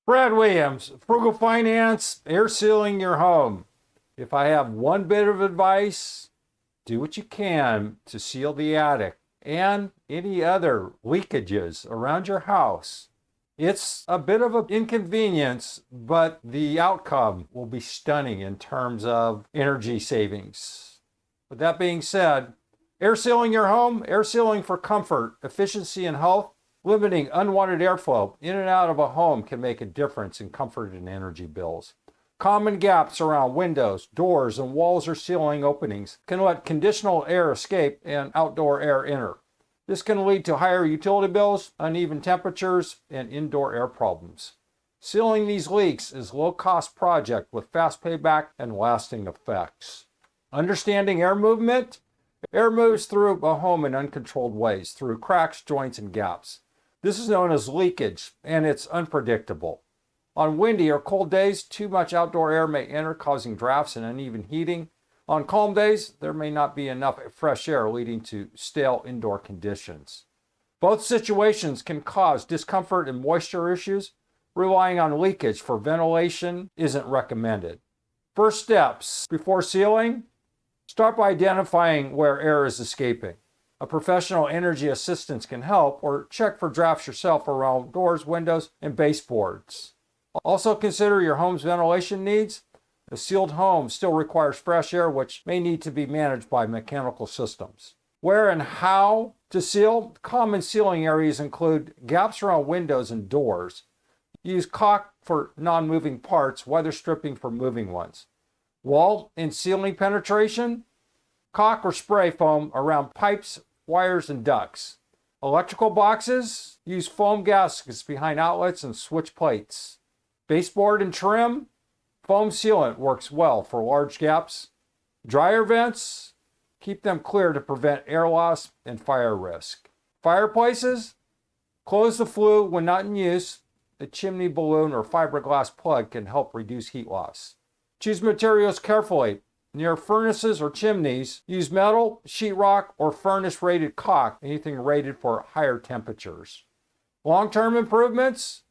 Brad Williams, Frugal Finance, air sealing your home. If I have one bit of advice, do what you can to seal the attic and any other leakages around your house. It's a bit of an inconvenience, but the outcome will be stunning in terms of energy savings. With that being said, air sealing your home, air sealing for comfort, efficiency, and health. Limiting unwanted airflow in and out of a home can make a difference in comfort and energy bills. Common gaps around windows, doors, and walls or ceiling openings can let conditional air escape and outdoor air enter. This can lead to higher utility bills, uneven temperatures, and indoor air problems. Sealing these leaks is a low-cost project with fast payback and lasting effects. Understanding air movement? Air moves through a home in uncontrolled ways, through cracks, joints, and gaps. This is known as leakage, and it's unpredictable. On windy or cold days, too much outdoor air may enter, causing drafts and uneven heating. On calm days, there may not be enough fresh air, leading to stale indoor conditions. Both situations can cause discomfort and moisture issues. Relying on leakage for ventilation isn't recommended. First steps before sealing: start by identifying where air is escaping. A professional energy assistant can help, or check for drafts yourself around doors, windows, and baseboards. Also consider your home's ventilation needs. A sealed home still requires fresh air, which may need to be managed by mechanical systems. Where and how to seal? Common sealing areas include gaps around windows and doors. Use caulk for non-moving parts, weather stripping for moving ones. Wall and ceiling penetration: caulk or spray foam around pipes, wires, and ducts. Electrical boxes: use foam gaskets behind outlets and switch plates. Baseboard and trim: foam sealant works well for large gaps. Dryer vents: keep them clear to prevent air loss and fire risk. Fireplaces: close the flue when not in use. A chimney balloon or fiberglass plug can help reduce heat loss. Choose materials carefully. Near furnaces or chimneys, use metal, sheetrock, or furnace-rated caulk, anything rated for higher temperatures. Long-term improvements: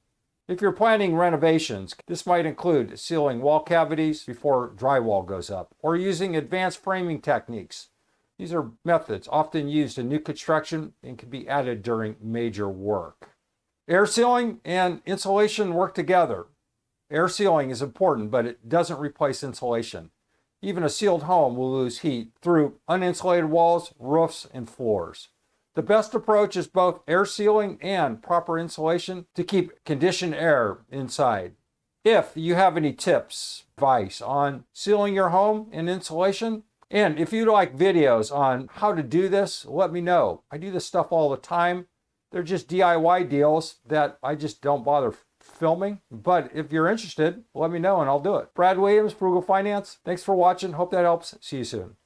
if you're planning renovations, this might include sealing wall cavities before drywall goes up, or using advanced framing techniques. These are methods often used in new construction and can be added during major work. Air sealing and insulation work together. Air sealing is important, but it doesn't replace insulation. Even a sealed home will lose heat through uninsulated walls, roofs, and floors. The best approach is both air sealing and proper insulation to keep conditioned air inside. If you have any tips, advice on sealing your home and insulation, and if you'd like videos on how to do this, let me know. I do this stuff all the time. They're just DIY deals that I just don't bother filming. But if you're interested, let me know and I'll do it. Brad Williams, Frugal Finance. Thanks for watching. Hope that helps. See you soon.